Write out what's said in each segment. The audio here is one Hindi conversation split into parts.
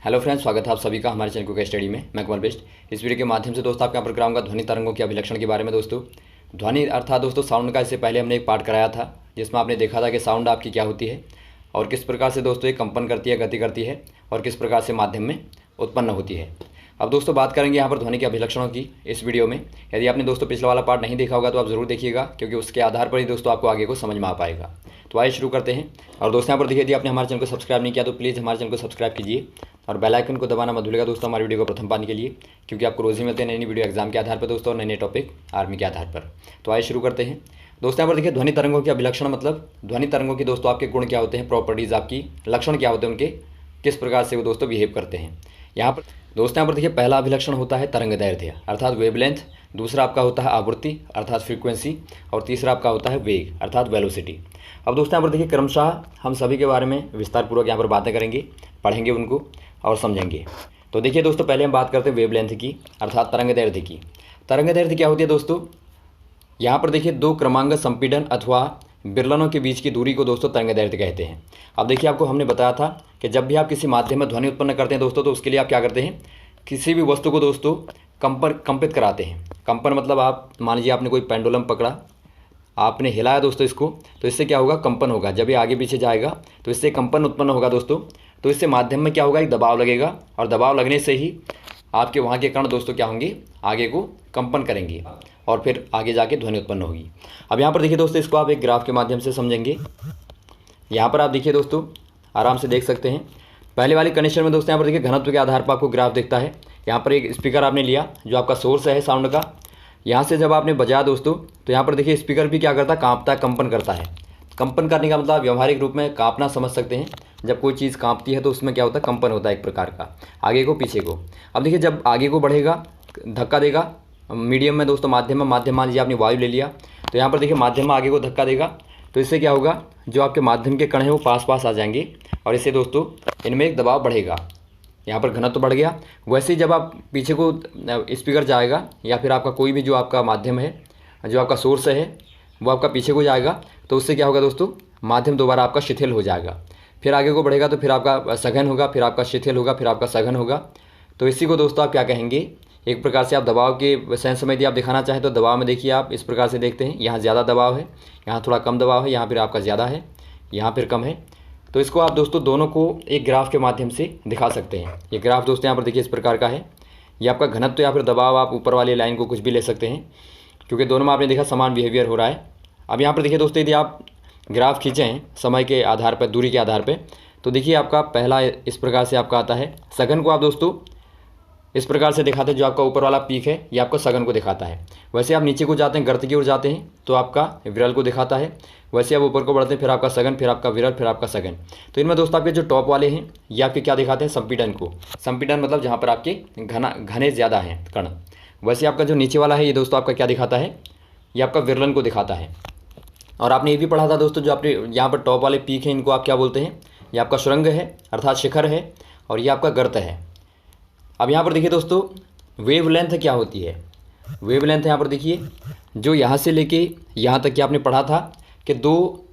हेलो फ्रेंड्स, स्वागत है आप सभी का हमारे चैनल को स्टडी में। मैं कमल बेस्ट। इस वीडियो के माध्यम से दोस्तों आपके यहाँ पर कराऊंगा ध्वनि तरंगों के अभिलक्षण के बारे में। दोस्तों ध्वनि अर्थात दोस्तों साउंड का इससे पहले हमने एक पार्ट कराया था जिसमें आपने देखा था कि साउंड आपकी क्या होती है और किस प्रकार से दोस्तों ये कंपन करती है, गति करती है और किस प्रकार से माध्यम में उत्पन्न होती है। अब दोस्तों बात करेंगे यहाँ पर ध्वनि के अभिलक्षणों की इस वीडियो में। यदि आपने दोस्तों पिछला वाला पार्ट नहीं देखा होगा तो आप ज़रूर देखिएगा, क्योंकि उसके आधार पर ही दोस्तों आपको आगे को समझ में आ पाएगा। तो आइए शुरू करते हैं। और दोस्तों यहाँ पर देखिए, यदि आपने हमारे चैनल को सब्सक्राइब नहीं किया तो प्लीज़ हमारे चैनल को सब्सक्राइब कीजिए और बेल आइकन को दबाना मत भूलिएगा दोस्तों हमारी वीडियो को प्रथम पाने के लिए, क्योंकि आपको रोज़ ही मिलते हैं नई नई वीडियो एग्जाम के आधार पर दोस्तों और नए नए टॉपिक आर्मी के आधार पर। तो आइए शुरू करते हैं। दोस्तों यहाँ पर देखिए, ध्वनि तरंगों के अभिलक्षण मतलब ध्वनि तरंगों की दोस्तों आपके गुण क्या होते हैं, प्रॉपर्टीज़ आपकी लक्षण क्या होते हैं उनके, किस प्रकार से वो दोस्तों बिहेव करते हैं। यहाँ पर दोस्तों यहाँ पर देखिए, पहला अभिलक्षण होता है तरंग दैर्ध्य अर्थात वेवलेंथ, दूसरा आपका होता है आवृत्ति अर्थात फ्रीक्वेंसी और तीसरा आपका होता है वेग अर्थात वेलोसिटी। अब दोस्तों यहाँ पर देखिए, क्रमशः हम सभी के बारे में विस्तारपूर्वक यहाँ पर बातें करेंगे, पढ़ेंगे उनको और समझेंगे। तो देखिए दोस्तों, पहले हम बात करते हैं वेवलेंथ की अर्थात तरंग दैर्ध्य की। तरंग दैर्ध्य क्या होती है दोस्तों? यहाँ पर देखिए, दो क्रमांगत संपीड़न अथवा विरलनों के बीच की दूरी को दोस्तों तरंग दैर्ध्य कहते हैं। अब देखिए, आपको हमने बताया था कि जब भी आप किसी माध्यम में ध्वनि उत्पन्न करते हैं दोस्तों, तो उसके लिए आप क्या करते हैं, किसी भी वस्तु को दोस्तों कंपित कराते हैं। कंपन मतलब आप मान लीजिए आपने कोई पेंडुलम पकड़ा, आपने हिलाया दोस्तों इसको, तो इससे क्या होगा, कंपन होगा। जब ये आगे पीछे जाएगा तो इससे कंपन उत्पन्न होगा दोस्तों। तो इससे माध्यम में क्या होगा, एक दबाव लगेगा और दबाव लगने से ही आपके वहाँ के कण दोस्तों क्या होंगे, आगे को कंपन करेंगे और फिर आगे जाके ध्वनि उत्पन्न होगी। अब यहाँ पर देखिए दोस्तों, इसको आप एक ग्राफ के माध्यम से समझेंगे। यहाँ पर आप देखिए दोस्तों, आराम से देख सकते हैं। पहले वाले कंडीशन में दोस्तों यहाँ पर देखिए, घनत्व के आधार पर आपको ग्राफ दिखता है। यहाँ पर एक स्पीकर आपने लिया जो आपका सोर्स है साउंड का। यहाँ से जब आपने बजाया दोस्तों, तो यहाँ पर देखिए स्पीकर भी क्या करता है, कांपता है, कंपन करता है। कंपन करने का मतलब व्यवहारिक रूप में कांपना समझ सकते हैं। जब कोई चीज़ कांपती है तो उसमें क्या होता है, कंपन होता है एक प्रकार का, आगे को पीछे को। अब देखिए, जब आगे को बढ़ेगा, धक्का देगा मीडियम में दोस्तों, माध्यम में, माध्यम मान लीजिए आपने वायु ले लिया, तो यहाँ पर देखिए माध्यम में आगे को धक्का देगा, तो इससे क्या होगा, जो आपके माध्यम के कण हैं वो पास पास आ जाएंगे और इससे दोस्तों इनमें एक दबाव बढ़ेगा। यहाँ पर घनत्व बढ़ गया। वैसे ही जब आप पीछे को स्पीकर जाएगा या फिर आपका कोई भी जो आपका माध्यम है, जो आपका सोर्स है, वो आपका पीछे को जाएगा, तो उससे क्या होगा दोस्तों, माध्यम दोबारा आपका शिथिल हो जाएगा। फिर आगे को बढ़ेगा तो फिर आपका सघन होगा, फिर आपका शिथिल होगा, फिर आपका सघन होगा। तो इसी को दोस्तों आप क्या कहेंगे, एक प्रकार से आप दबाव के सेंस में यदि आप दिखाना चाहें तो दबाव में देखिए आप इस प्रकार से देखते हैं, यहाँ ज़्यादा दबाव है, यहाँ थोड़ा कम दबाव है, यहाँ फिर आपका ज़्यादा है, यहाँ फिर कम है। तो इसको आप दोस्तों दोनों को एक ग्राफ के माध्यम से दिखा सकते हैं। ये ग्राफ दोस्तों यहाँ पर देखिए इस प्रकार का है। ये आपका घनत्व या फिर दबाव, आप ऊपर वाली लाइन को कुछ भी ले सकते हैं, क्योंकि दोनों में आपने देखा समान बिहेवियर हो रहा है। अब यहाँ पर देखिए दोस्तों, यदि आप ग्राफ खींचें समय के आधार पर, दूरी के आधार पर, तो देखिए आपका पहला इस प्रकार से आपका आता है। सघन को आप दोस्तों इस प्रकार से दिखाते हैं, जो आपका ऊपर वाला पीक है ये आपको सघन को दिखाता है। वैसे आप नीचे को जाते हैं, गर्त की ओर जाते हैं, तो आपका विरल को दिखाता है। वैसे आप ऊपर को बढ़ते हैं, फिर आपका सघन, फिर आपका विरल, फिर आपका सघन। तो इनमें दोस्तों आपके जो टॉप वाले हैं ये आपके क्या दिखाते हैं, संपीड़न को। संपीड़न मतलब जहाँ पर आपके घने ज़्यादा हैं कण। वैसे आपका जो नीचे वाला है ये दोस्तों आपका क्या दिखाता है, ये आपका विरलन को दिखाता है। और आपने ये भी पढ़ा था दोस्तों, जो आपने यहाँ पर टॉप वाले पीक हैं इनको आप क्या बोलते हैं, ये आपका सुरंग है अर्थात शिखर है, और ये आपका गर्त है। अब यहाँ पर देखिए दोस्तों, वेवलेंथ क्या होती है। वेवलेंथ यहाँ पर देखिए, जो यहाँ से लेके यहाँ तक कि आपने पढ़ा था कि दो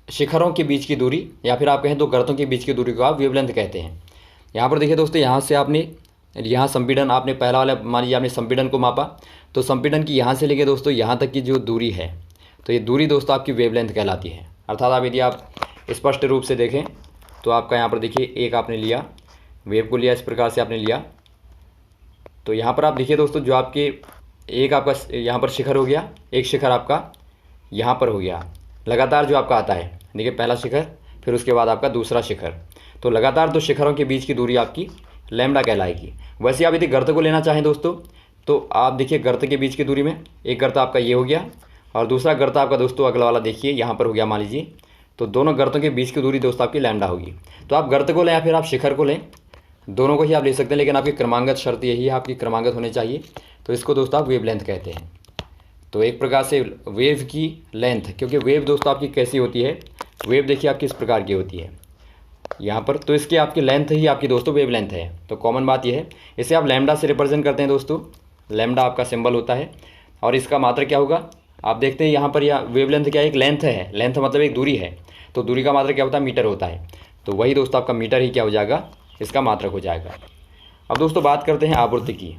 शिखरों के बीच की दूरी या फिर आप कहें दो गर्तों के बीच की दूरी को आप वेवलेंथ कहते हैं। यहाँ पर देखिए दोस्तों, यहाँ से आपने यहाँ संपीड़न, आपने पहला वाला मान लीजिए आपने संपीड़न को मापा, तो संपीड़न की यहाँ से लेके दोस्तों यहाँ तक की जो दूरी है, तो ये दूरी दोस्तों आपकी वेवलेंथ कहलाती है। अर्थात आप यदि आप स्पष्ट रूप से देखें तो आपका यहाँ पर देखिए, एक आपने लिया वेव को लिया, इस प्रकार से आपने लिया, तो यहाँ पर आप देखिए दोस्तों, जो आपके एक आपका यहाँ पर शिखर हो गया, एक शिखर आपका यहाँ पर हो गया, लगातार जो आपका आता है, देखिए पहला शिखर, फिर उसके बाद आपका दूसरा शिखर। तो लगातार दो शिखरों के बीच की दूरी आपकी लैम्डा कहलाएगी। वैसे आप यदि गर्त को लेना चाहें दोस्तों, तो आप देखिए गर्त के बीच की दूरी में एक गर्त आपका ये हो गया और दूसरा गर्त आपका दोस्तों अगला वाला देखिए यहाँ पर हो गया मान लीजिए, तो दोनों गर्तों के बीच की दूरी दोस्तों आपकी लैम्डा होगी। तो आप गर्त को लें या फिर आप शिखर को लें, दोनों को ही आप ले सकते हैं, लेकिन आपकी क्रमांगत शर्त यही है, आपकी क्रमांगत होनी चाहिए। तो इसको दोस्तों आप वेवलेंथ कहते हैं। तो एक प्रकार से वेव की लेंथ, क्योंकि वेव दोस्तों आपकी कैसी होती है, वेव देखिए आपकी इस प्रकार की होती है यहाँ पर, तो इसकी आपकी लेंथ ही आपकी दोस्तों वेवलेंथ है। तो कॉमन बात यह है, इसे आप लैम्डा से रिप्रेजेंट करते हैं दोस्तों। लैम्डा आपका सिंबल होता है और इसका मात्रक क्या होगा, आप देखते हैं यहाँ पर, यह वेवलेंथ क्या है, एक लेंथ है। लेंथ मतलब एक दूरी है, तो दूरी का मात्रक क्या होता है, मीटर होता है। तो वही दोस्तों आपका मीटर ही क्या हो जाएगा, इसका मात्रक हो जाएगा। अब दोस्तों बात करते हैं आवृत्ति की।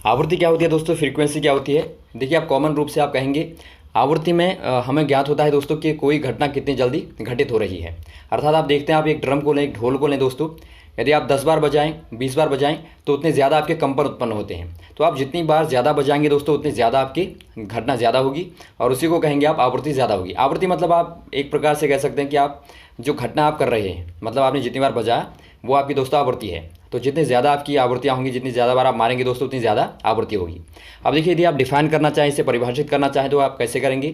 आवृत्ति क्या होती है दोस्तों, फ्रीक्वेंसी क्या होती है। देखिए आप कॉमन रूप से आप कहेंगे आवृत्ति में हमें ज्ञात होता है दोस्तों कि कोई घटना कितनी जल्दी घटित हो रही है। अर्थात आप देखते हैं, आप एक ड्रम को लें, एक ढोल को लें दोस्तों, यदि आप 10 बार बजाएं, 20 बार बजाएं तो उतने ज़्यादा आपके कंपन उत्पन्न होते हैं। तो आप जितनी बार ज़्यादा बजाएंगे दोस्तों उतनी ज़्यादा आपकी घटना ज़्यादा होगी, और उसी को कहेंगे आप आवृत्ति ज़्यादा होगी। आवृत्ति मतलब आप एक प्रकार से कह सकते हैं कि आप जो घटना आप कर रहे हैं, मतलब आपने जितनी बार बजाया वो आपकी दोस्तों आवृत्ति है। तो जितनी ज़्यादा आपकी आवृत्तियाँ होंगी, जितनी ज़्यादा बार आप मारेंगे दोस्तों उतनी ज़्यादा आवृत्ति होगी। अब देखिए यदि आप डिफाइन करना चाहें, इसे परिभाषित करना चाहें तो आप कैसे करेंगे।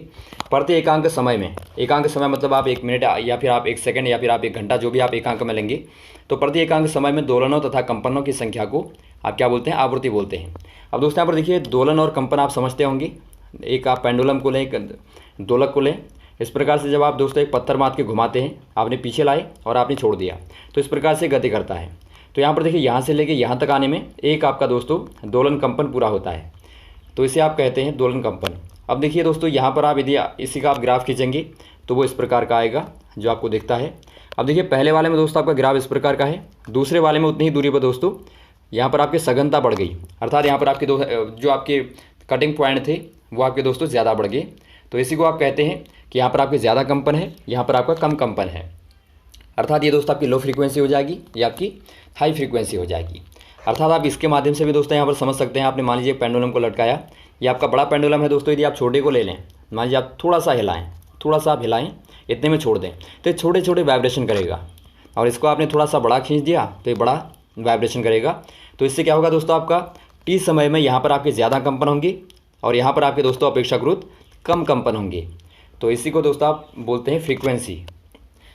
प्रति एकांक समय में, एकांक समय मतलब आप 1 मिनट या फिर आप 1 सेकंड या फिर आप 1 घंटा, जो भी आप एकांक में लेंगे, तो प्रति एकांक समय में दोलनों तथा कंपनों की संख्या को आप क्या बोलते हैं, आवृत्ति बोलते हैं। अब दोस्तों यहाँ पर देखिए दोलन और कंपन आप समझते होंगे। एक आप पेंडुलम को लें, एक दोलक को लें। इस प्रकार से जब आप दोस्तों एक पत्थर मार के घुमाते हैं, आपने पीछे लाए और आपने छोड़ दिया, तो इस प्रकार से गति करता है। तो यहाँ पर देखिए यहाँ से लेके यहाँ तक आने में एक आपका दोस्तों दोलन कंपन पूरा होता है, तो इसे आप कहते हैं दोलन कंपन। अब देखिए दोस्तों यहाँ पर आप यदि इसी का आप ग्राफ खींचेंगे तो वो इस प्रकार का आएगा जो आपको दिखता है। अब देखिए पहले वाले में दोस्तों आपका ग्राफ इस प्रकार का है, दूसरे वाले में उतनी ही दूरी पर दोस्तों यहाँ पर आपकी सघनता बढ़ गई, अर्थात यहाँ पर आपके जो आपके कटिंग पॉइंट थे वो आपके दोस्तों ज़्यादा बढ़ गए। तो इसी को आप कहते हैं कि यहाँ पर आपके ज़्यादा कंपन है, यहाँ पर आपका कम कंपन है। अर्थात ये दोस्तों आपकी लो फ्रीक्वेंसी हो जाएगी, ये आपकी हाई फ्रीक्वेंसी हो जाएगी। अर्थात आप इसके माध्यम से भी दोस्तों यहाँ पर समझ सकते हैं। आपने मान लीजिए पेंडुलम को लटकाया, ये आपका बड़ा पेंडुलम है दोस्तों। यदि आप छोटे को ले लें, मान लीजिए आप थोड़ा सा हिलाएं, थोड़ा सा आप हिलाएं, इतने में छोड़ दें तो ये छोटे छोटे वाइब्रेशन करेगा, और इसको आपने थोड़ा सा बड़ा खींच दिया तो ये बड़ा वाइब्रेशन करेगा। तो इससे क्या होगा दोस्तों, आपका टी समय में यहाँ पर आपके ज़्यादा कंपन होंगे और यहाँ पर आपके दोस्तों अपेक्षाकृत कम कंपन होंगे। तो इसी को दोस्तों आप बोलते हैं फ्रीक्वेंसी।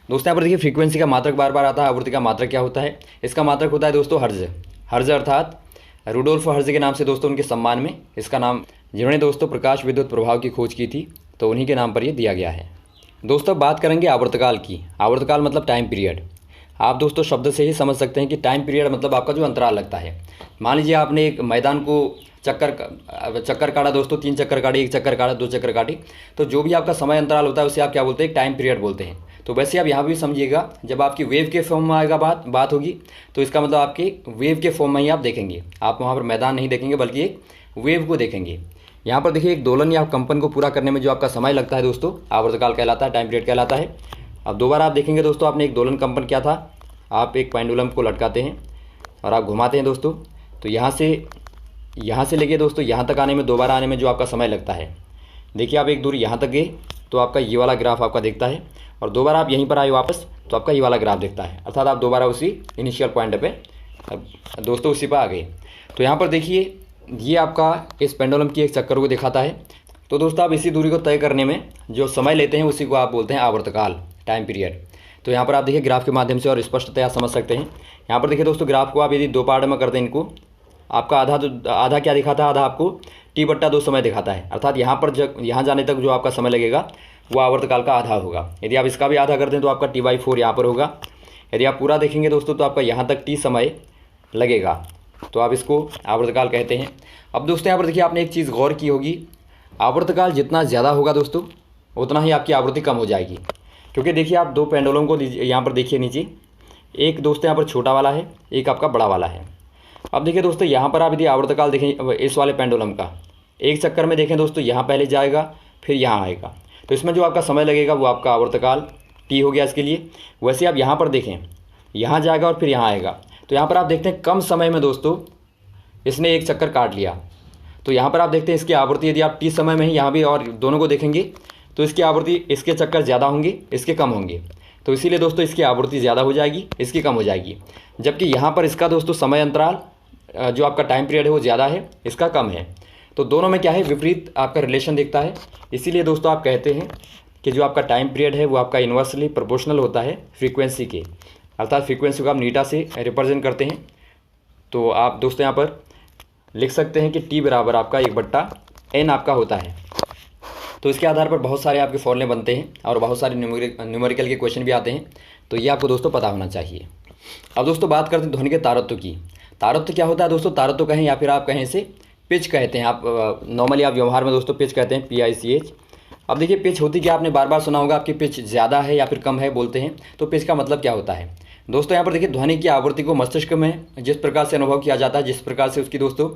दोस्तों यहाँ पर देखिए फ्रीक्वेंसी का मात्रक बार बार आता है। आवृत्ति का मात्रक क्या होता है, इसका मात्रक होता है दोस्तों हर्ज। हर्ज अर्थात रुडोल्फ हर्ज के नाम से दोस्तों उनके सम्मान में इसका नाम, जिन्होंने दोस्तों प्रकाश विद्युत प्रभाव की खोज की थी, तो उन्हीं के नाम पर ये दिया गया है। दोस्तों बात करेंगे आवर्तकाल की। आवर्तकाल मतलब टाइम पीरियड। आप दोस्तों शब्द से ही समझ सकते हैं कि टाइम पीरियड मतलब आपका जो अंतराल लगता है। मान लीजिए आपने एक मैदान को चक्कर काटा दोस्तों, 3 चक्कर काटी, 1 चक्कर काटा, 2 चक्कर काटी, तो जो भी आपका समय अंतराल होता है उसे आप क्या बोलते हैं, टाइम पीरियड बोलते हैं। तो वैसे आप यहाँ भी समझिएगा, जब आपकी वेव के फॉर्म में आएगा बात होगी, तो इसका मतलब आपके वेव के फॉर्म में ही आप देखेंगे। आप वहाँ पर मैदान नहीं देखेंगे बल्कि एक वेव को देखेंगे। यहाँ पर देखिए एक दोलन या कंपन को पूरा करने में जो आपका समय लगता है दोस्तों, आवर्तकाल कहलाता है, टाइम पीरियड कहलाता है। अब दोबारा आप देखेंगे दोस्तों, आपने एक दोलन कंपन किया था, आप एक पेंडुलम को लटकाते हैं और आप घुमाते हैं दोस्तों, तो यहाँ से लेके दोस्तों यहाँ तक आने में, दोबारा आने में जो आपका समय लगता है, देखिए आप एक दूरी यहाँ तक गए तो आपका ये वाला ग्राफ आपका दिखता है, और दोबारा आप यहीं पर आए वापस तो आपका ये वाला ग्राफ दिखता है। अर्थात आप दोबारा उसी इनिशियल पॉइंट पे दोस्तों उसी पर आ गए। तो यहाँ पर देखिए ये आपका इस पेंडुलम की एक चक्कर को दिखाता है। तो दोस्तों आप इसी दूरी को तय करने में जो समय लेते हैं उसी को आप बोलते हैं आवर्तकाल, टाइम पीरियड। तो यहाँ पर आप देखिए ग्राफ के माध्यम से और स्पष्टतया समझ सकते हैं। यहाँ पर देखिए दोस्तों ग्राफ को आप यदि 2 पार्ट में कर दें इनको, आपका आधा क्या दिखाता है, आधा आपको T/2 समय दिखाता है। अर्थात यहाँ पर यहाँ जाने तक जो आपका समय लगेगा वो आवर्तकाल का आधा होगा। यदि आप इसका भी आधा कर दें तो आपका T/4 यहाँ पर होगा। यदि आप पूरा देखेंगे दोस्तों तो आपका यहाँ तक T समय लगेगा, तो आप इसको आवर्तकाल कहते हैं। अब दोस्तों यहाँ पर देखिए आपने एक चीज़ गौर की होगी, आवर्तकाल जितना ज़्यादा होगा दोस्तों उतना ही आपकी आवृत्ति कम हो जाएगी। क्योंकि देखिए आप 2 पेंडुलम को यहाँ पर देखिए नीचे, एक दोस्तों यहाँ पर छोटा वाला है, एक आपका बड़ा वाला है। अब देखिए दोस्तों यहाँ पर आप यदि आवर्तकाल देखें इस वाले पेंडुलम का, एक चक्कर में देखें दोस्तों यहाँ पहले जाएगा फिर यहाँ आएगा, तो इसमें जो आपका समय लगेगा वो आपका आवर्तकाल T हो गया इसके लिए। वैसे आप यहाँ पर देखें, यहाँ जाएगा और फिर यहाँ आएगा, तो यहाँ पर आप देखते हैं कम समय में दोस्तों इसने एक चक्कर काट लिया। तो यहाँ पर आप देखते हैं इसकी आवृत्ति, यदि आप T समय में ही यहाँ भी और दोनों को देखेंगे तो इसकी आवृत्ति, इसके चक्कर ज़्यादा होंगे, इसके कम होंगे। तो इसीलिए दोस्तों इसकी आवृत्ति ज़्यादा हो जाएगी, इसकी कम हो जाएगी। जबकि यहाँ पर इसका दोस्तों समय अंतराल जो आपका टाइम पीरियड है वो ज़्यादा है, इसका कम है। तो दोनों में क्या है, विपरीत आपका रिलेशन दिखता है। इसीलिए दोस्तों आप कहते हैं कि जो आपका टाइम पीरियड है वो आपका इन्वर्सली प्रोपोर्शनल होता है फ्रीक्वेंसी के। अर्थात फ्रीक्वेंसी को आप नीटा से रिप्रेजेंट करते हैं। तो आप दोस्तों यहाँ पर लिख सकते हैं कि T बराबर आपका 1/n आपका होता है। तो इसके आधार पर बहुत सारे आपके फॉर्मूले बनते हैं और बहुत सारे न्यूमेरिकल के क्वेश्चन भी आते हैं, तो ये आपको दोस्तों पता होना चाहिए। अब दोस्तों बात करते हैं ध्वनि के तारत्व की। तारत्व क्या होता है दोस्तों, तारत्व कहें या फिर आप कहें इसे पिच कहते हैं। आप नॉर्मली आप व्यवहार में दोस्तों पिच कहते हैं, PICH। अब देखिए पिच होती क्या, आपने बार बार सुना होगा आपकी पिच ज़्यादा है या फिर कम है बोलते हैं। तो पिच का मतलब क्या होता है, दोस्तों यहाँ पर देखिए ध्वनि की आवृत्ति को मस्तिष्क में जिस प्रकार से अनुभव किया जाता है, जिस प्रकार से उसकी दोस्तों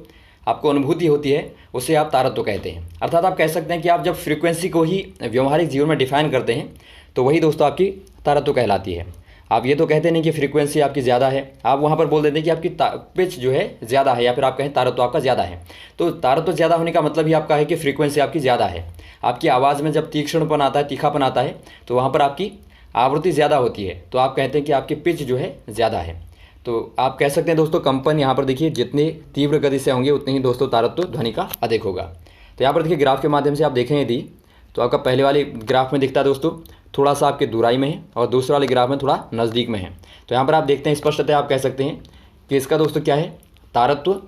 आपको अनुभूति होती है, उसे आप तारत्व कहते हैं। अर्थात आप कह सकते हैं कि आप जब फ्रीक्वेंसी को ही व्यवहारिक जीवन में डिफाइन करते हैं तो वही दोस्तों आपकी तारत्व कहलाती है। आप ये तो कहते नहीं कि फ्रीक्वेंसी आपकी ज़्यादा है, आप वहाँ पर बोल देते हैं कि आपकी पिच जो है ज़्यादा है, या फिर आप कहें तारत्व आपका ज़्यादा है। तो तारत्व ज़्यादा होने का मतलब ही आपका है कि फ्रीक्वेंसी आपकी ज़्यादा है। आपकी आवाज़ में जब तीक्ष्णपन आता है, तीखापन आता है, तो वहाँ पर आपकी आवृत्ति ज़्यादा होती है, तो आप कहते हैं कि आपकी पिच जो है ज़्यादा है। तो आप कह सकते हैं दोस्तों कंपन यहाँ पर देखिए जितनी तीव्र गति से होंगे उतनी ही दोस्तों तारत्व ध्वनि का अधिक होगा। तो यहाँ पर देखिए ग्राफ के माध्यम से आप देखें यदि, तो आपका पहले वाले ग्राफ में दिखता है दोस्तों थोड़ा सा आपके दूराई में है और दूसरे वाले ग्राफ में थोड़ा नज़दीक में है। तो यहाँ पर आप देखते हैं स्पष्टतः आप कह सकते हैं कि इसका दोस्तों क्या है, तारत्व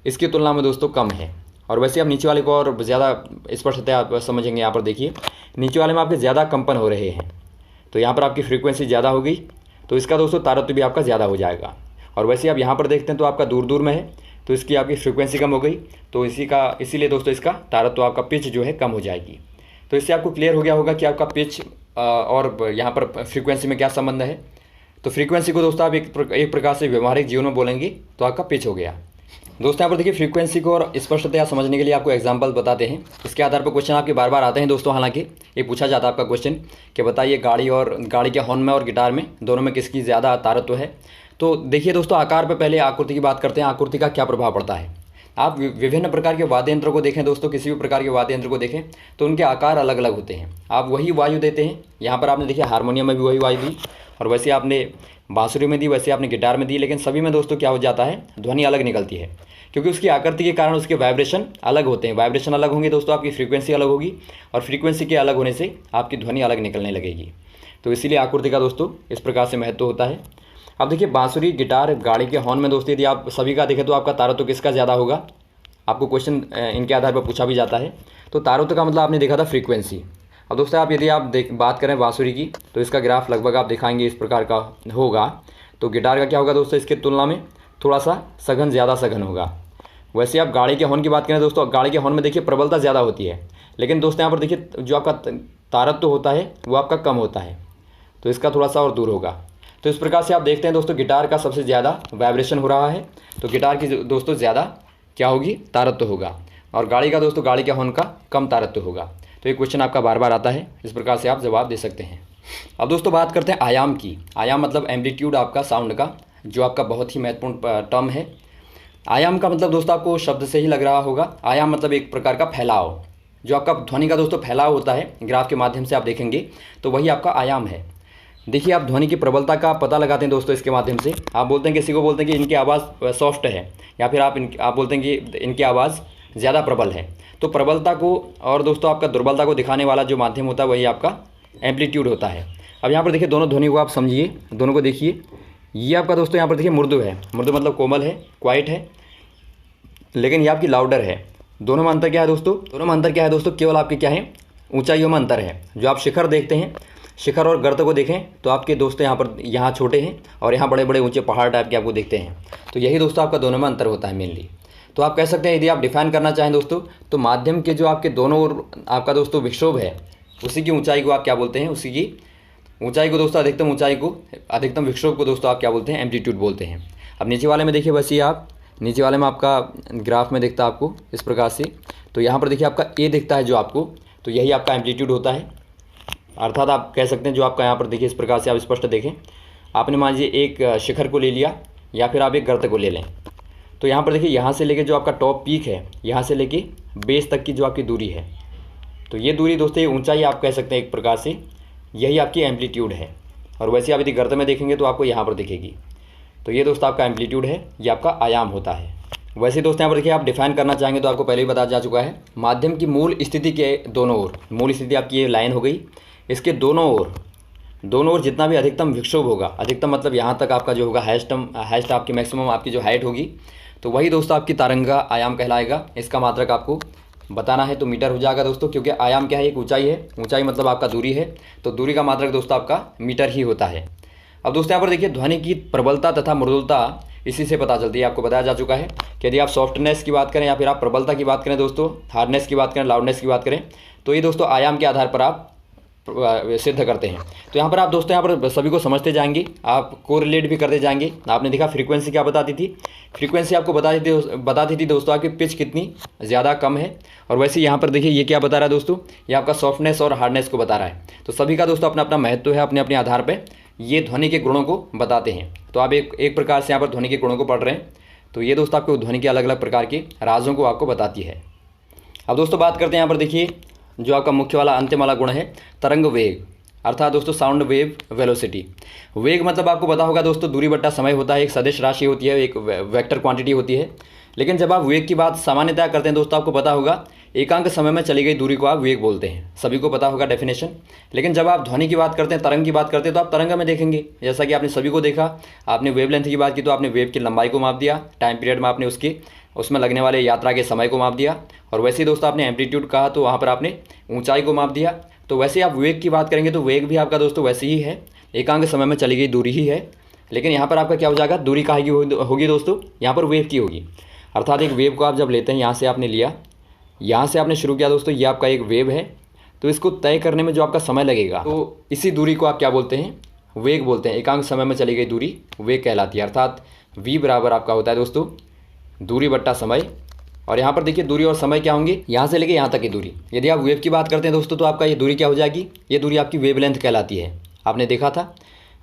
इसकी तुलना में दोस्तों कम है। और वैसे आप नीचे वाले को और ज़्यादा स्पष्टतः आप समझेंगे। यहाँ पर देखिए नीचे वाले में आपके ज़्यादा कंपन हो रहे हैं, तो यहाँ पर आपकी फ्रीक्वेंसी ज़्यादा हो गई, तो इसका दोस्तों तारत्व भी आपका ज़्यादा हो जाएगा। और वैसे आप यहाँ पर देखते हैं तो आपका दूर दूर में है, तो इसकी आपकी फ्रीक्वेंसी कम हो गई, तो इसीलिए दोस्तों इसका तारत्व आपका पिच जो है कम हो जाएगी। तो इससे आपको क्लियर हो गया होगा कि आपका पिच और यहाँ पर फ्रीक्वेंसी में क्या संबंध है। तो फ्रीक्वेंसी को दोस्तों आप एक प्रकार से व्यवहारिक जीवन में बोलेंगे तो आपका पिच हो गया। दोस्तों यहाँ पर देखिए फ्रीक्वेंसी को और स्पष्टतया समझने के लिए आपको एग्जांपल बताते हैं। इसके आधार पर क्वेश्चन आपके बार बार आते हैं दोस्तों। हालांकि ये पूछा जाता है आपका क्वेश्चन कि बताइए गाड़ी के हॉर्न में और गिटार में दोनों में किसकी ज़्यादा तारत्व है। तो देखिए दोस्तों आकार पर पहले आकृति की बात करते हैं। आकृति का क्या प्रभाव पड़ता है। आप विभिन्न प्रकार के वाद्य यंत्रों को देखें दोस्तों, किसी भी प्रकार के वाद्य यंत्र को देखें तो उनके आकार अलग अलग होते हैं। आप वही वायु देते हैं, यहाँ पर आपने देखिए हारमोनियम में भी वही वायु दी, और वैसे आपने बांसुरी में दी, वैसे आपने गिटार में दी, लेकिन सभी में दोस्तों क्या हो जाता है, ध्वनि अलग निकलती है, क्योंकि उसकी आकृति के कारण उसके वाइब्रेशन अलग होते हैं। वाइब्रेशन अलग होंगे दोस्तों, आपकी फ्रीक्वेंसी अलग होगी, और फ्रीक्वेंसी के अलग होने से आपकी ध्वनि अलग निकलने लगेगी। तो इसीलिए आकृति का दोस्तों इस प्रकार से महत्व होता है। अब देखिए बांसुरी, गिटार, गाड़ी के हॉर्न में दोस्तों यदि आप सभी का देखें तो आपका तारत्व किसका ज़्यादा होगा। आपको क्वेश्चन इनके आधार पर पूछा भी जाता है। तो तारत्व का मतलब आपने देखा था फ्रीक्वेंसी। अब दोस्तों आप यदि आप बात करें बांसुरी की, तो इसका ग्राफ लगभग आप दिखाएंगे इस प्रकार का होगा। तो गिटार का क्या होगा दोस्तों, इसके तुलना में थोड़ा सा सघन, ज़्यादा सघन होगा। वैसे आप गाड़ी के हॉर्न की बात करें दोस्तों, गाड़ी के हॉर्न में देखिए प्रबलता ज़्यादा होती है, लेकिन दोस्तों यहाँ पर देखिए जो आपका तारत्व होता है वो आपका कम होता है, तो इसका थोड़ा सा और दूर होगा। तो इस प्रकार से आप देखते हैं दोस्तों गिटार का सबसे ज़्यादा वाइब्रेशन हो रहा है, तो गिटार की दोस्तों ज़्यादा क्या होगी, तारत्व होगा। और गाड़ी का दोस्तों, गाड़ी के हॉर्न का कम तारत्व होगा। तो ये क्वेश्चन आपका बार बार आता है, इस प्रकार से आप जवाब दे सकते हैं। अब दोस्तों बात करते हैं आयाम की। आयाम मतलब एम्पलीट्यूड आपका साउंड का, जो आपका बहुत ही महत्वपूर्ण टर्म है। आयाम का मतलब दोस्तों आपको शब्द से ही लग रहा होगा। आयाम मतलब एक प्रकार का फैलाव, जो आपका ध्वनि का दोस्तों फैलाव होता है, ग्राफ के माध्यम से आप देखेंगे तो वही आपका आयाम है। देखिए आप ध्वनि की प्रबलता का पता लगाते हैं दोस्तों इसके माध्यम से। आप बोलते हैं, किसी को बोलते हैं कि इनकी आवाज़ सॉफ्ट है, या फिर आप बोलते हैं कि इनकी आवाज़ ज़्यादा प्रबल है। तो प्रबलता को और दोस्तों आपका दुर्बलता को दिखाने वाला जो माध्यम होता है वही आपका एम्पलीट्यूड होता है। अब यहाँ पर देखिए दोनों ध्वनि को आप समझिए, दोनों को देखिए। ये आपका दोस्तों यहाँ पर देखिए मृदु है, मृदु मतलब कोमल है, क्वाइट है, लेकिन ये आपकी लाउडर है। दोनों में अंतर क्या है दोस्तों, दोनों में अंतर क्या है दोस्तों, केवल आपकी क्या है, ऊंचाइयों में अंतर है। जो आप शिखर देखते हैं, शिखर और गर्त को देखें तो आपके दोस्तों यहाँ छोटे हैं और यहाँ बड़े बड़े ऊंचे पहाड़ टाइप के आपको दिखते हैं। तो यही दोस्तों आपका दोनों में अंतर होता है मेनली। तो आप कह सकते हैं यदि आप डिफाइन करना चाहें दोस्तों, तो माध्यम के जो आपके दोनों ओर आपका दोस्तों विक्षोभ है, उसी की ऊंचाई को आप क्या बोलते हैं, उसी की ऊंचाई को दोस्तों, अधिकतम ऊंचाई को, अधिकतम विक्षोभ को दोस्तों आप क्या बोलते हैं, एम्पलीट्यूड बोलते हैं। अब नीचे वाले में देखिए, वैसे आप नीचे वाले में आपका ग्राफ में दिखता है आपको इस प्रकार से। तो यहाँ पर देखिए आपका ए दिखता है जो आपको, तो यही आपका एम्पलीट्यूड होता है। अर्थात आप कह सकते हैं जो आपका यहाँ पर देखिए इस प्रकार से आप स्पष्ट देखें। आपने मान लीजिए एक शिखर को ले लिया, या फिर आप एक गर्त को ले लें, तो यहाँ पर देखिए यहाँ से लेके जो आपका टॉप पीक है, यहाँ से लेके बेस तक की जो आपकी दूरी है, तो ये दूरी दोस्तों, ये ऊंचाई आप कह सकते हैं एक प्रकार से, यही आपकी एम्पलीट्यूड है। और वैसे आप यदि गर्त में देखेंगे तो आपको यहाँ पर दिखेगी। तो ये दोस्तों आपका एम्पलीट्यूड है, ये आपका आयाम होता है। वैसे दोस्तों यहाँ पर देखिए आप डिफाइन करना चाहेंगे तो आपको पहले ही बताया जा चुका है। माध्यम की मूल स्थिति के दोनों ओर, मूल स्थिति आपकी ये लाइन हो गई, इसके दोनों ओर जितना भी अधिकतम विक्षोभ होगा, अधिकतम मतलब यहाँ तक आपका जो होगा हाइस्ट आपकी मैक्सिमम आपकी जो हाइट होगी, तो वही दोस्तों आपकी तरंगा आयाम कहलाएगा। इसका मात्रक आपको बताना है तो मीटर हो जाएगा दोस्तों, क्योंकि आयाम क्या है, एक ऊंचाई है, ऊंचाई मतलब आपका दूरी है, तो दूरी का मात्रक दोस्तों आपका मीटर ही होता है। अब दोस्तों यहाँ पर देखिए ध्वनि की प्रबलता तथा मृदुलता इसी से पता चलती है। आपको बताया जा चुका है कि यदि आप सॉफ्टनेस की बात करें या फिर आप प्रबलता की बात करें दोस्तों, हार्डनेस की बात करें, लाउडनेस की बात करें, तो ये दोस्तों आयाम के आधार पर आप सिद्ध करते हैं। तो यहाँ पर आप दोस्तों यहाँ पर सभी को समझते जाएंगे, आप कोरिलेट भी करते जाएंगे। आपने देखा फ्रीक्वेंसी क्या बताती थी, फ्रीक्वेंसी आपको बताती थी दोस्तों आपकी पिच कितनी ज़्यादा कम है। और वैसे यहाँ पर देखिए ये क्या बता रहा है दोस्तों, ये आपका सॉफ्टनेस और हार्डनेस को बता रहा है। तो सभी का दोस्तों अपना अपना महत्व है, अपने अपने आधार पर ये ध्वनि के गुणों को बताते हैं। तो आप एक प्रकार से यहाँ पर ध्वनि के गुणों को पढ़ रहे हैं। तो ये दोस्तों आपको ध्वनि के अलग अलग प्रकार के राजों को आपको बताती है। अब दोस्तों बात करते हैं यहाँ पर देखिए जो आपका मुख्य वाला अंतिम वाला गुण है तरंग वेग, अर्थात दोस्तों साउंड वेव वेलोसिटी। वेग मतलब आपको पता होगा दोस्तों दूरी बट्टा समय होता है, एक सदिश राशि होती है, एक वेक्टर क्वांटिटी होती है। लेकिन जब आप वेग की बात सामान्यतः करते हैं दोस्तों आपको पता होगा एकांक समय में चली गई दूरी को आप वेग बोलते हैं, सभी को पता होगा डेफिनेशन। लेकिन जब आप ध्वनि की बात करते हैं, तरंग की बात करते हैं, तो आप तरंग में देखेंगे, जैसा कि आपने सभी को देखा। आपने वेव लेंथ की बात की तो आपने वेव की लंबाई को माप दिया, टाइम पीरियड में आपने उसमें लगने वाले यात्रा के समय को माप दिया। और वैसे ही दोस्तों आपने एम्पलीट्यूड कहा तो वहाँ पर आपने ऊंचाई को माप दिया। तो वैसे आप वेग की बात करेंगे तो वेग भी आपका दोस्तों वैसे ही है, एकांक समय में चली गई दूरी ही है। लेकिन यहाँ पर आपका क्या हो जाएगा, दूरी काहे की होगी दोस्तों, यहाँ पर वेव की होगी। अर्थात एक वेव को आप जब लेते हैं, यहाँ से आपने लिया, यहाँ से आपने शुरू किया दोस्तों, ये आपका एक वेव है। तो इसको तय करने में जो आपका समय लगेगा, तो इसी दूरी को आप क्या बोलते हैं, वेग बोलते हैं। एकांक समय में चली गई दूरी वेग कहलाती है। अर्थात v बराबर आपका होता है दोस्तों दूरी बट्टा समय। और यहाँ पर देखिए दूरी और समय क्या होंगे, यहाँ से लेके यहाँ तक की दूरी। यदि आप वेव की बात करते हैं दोस्तों तो आपका ये दूरी क्या हो जाएगी, ये दूरी आपकी वेवलेंथ कहलाती है। आपने देखा था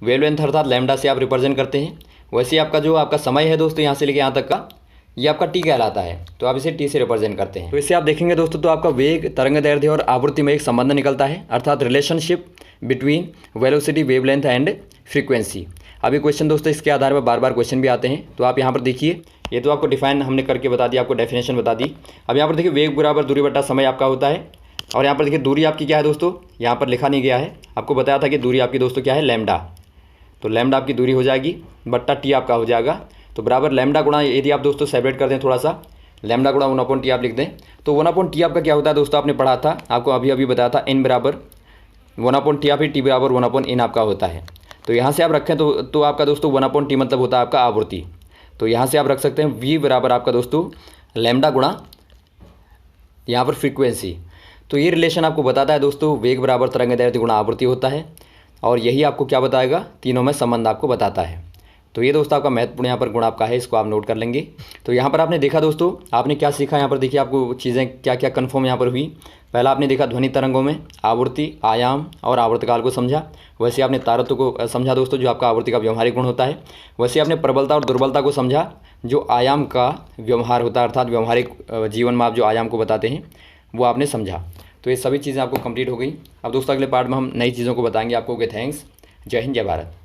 वेवलेंथ अर्थात लैम्डा से आप रिप्रेजेंट करते हैं। वैसे आपका जो आपका समय है दोस्तों यहाँ से लेके यहाँ तक का, ये आपका टी कहलाता है। तो आप इसे टी से रिप्रेजेंट करते हैं। तो इससे आप देखेंगे दोस्तों तो आपका वेग, तरंगदैर्ध्य और आवृत्ति में एक संबंध निकलता है, अर्थात relationship between velocity, wavelength and frequency. अभी क्वेश्चन दोस्तों इसके आधार पर बार बार क्वेश्चन भी आते हैं। तो आप यहाँ पर देखिए, ये तो आपको डिफाइन हमने करके बता दिया, आपको डेफिनेशन बता दी। अब यहाँ पर देखिए वेग बराबर दूरी बट्टा समय आपका होता है। और यहाँ पर देखिए दूरी आपकी क्या है दोस्तों, यहाँ पर लिखा नहीं गया है, आपको बताया था कि दूरी आपकी दोस्तों क्या है, लैम्डा। तो लैम्डा आपकी दूरी हो जाएगी, बट्टा टी आपका हो जाएगा। तो बराबर लैम्डा गुणा, यदि आप दोस्तों सेपरेट कर दें थोड़ा सा, लैम्डा गुणा 1/t आप लिख दें, तो 1/t आपका क्या होता है दोस्तों, आपने पढ़ा था, आपको अभी अभी बताया था, n बराबर 1/t या फिर t बराबर 1/n आपका होता है। तो यहाँ से आप रखें तो आपका दोस्तों 1/t मतलब होता है आपका आवृत्ति। तो यहाँ से आप रख सकते हैं v बराबर आपका दोस्तों लैम्डा गुणा यहाँ पर फ्रीक्वेंसी। तो ये रिलेशन आपको बताता है दोस्तों वेग बराबर तरंगदैर्ध्य गुणा आवृत्ति होता है। और यही आपको क्या बताएगा, तीनों में संबंध आपको बताता है। तो ये दोस्तों आपका महत्वपूर्ण यहाँ पर गुण आपका है, इसको आप नोट कर लेंगे। तो यहाँ पर आपने देखा दोस्तों, आपने क्या सीखा, यहाँ पर देखिए आपको चीज़ें क्या क्या कन्फर्म यहाँ पर हुई। पहला आपने देखा ध्वनि तरंगों में आवृत्ति, आयाम और आवर्तकाल को समझा। वैसे आपने तारत्व को समझा दोस्तों, जो आपका आवृत्ति का व्यवहारिक गुण होता है। वैसे आपने प्रबलता और दुर्बलता को समझा, जो आयाम का व्यवहार होता है, अर्थात व्यवहारिक जीवन में आप जो आयाम को बताते हैं वो आपने समझा। तो ये सभी चीज़ें आपको कंप्लीट हो गई। अब दोस्तों अगले पार्ट में हम नई चीज़ों को बताएंगे आपको। Okay, thanks. जय हिंद, जय भारत।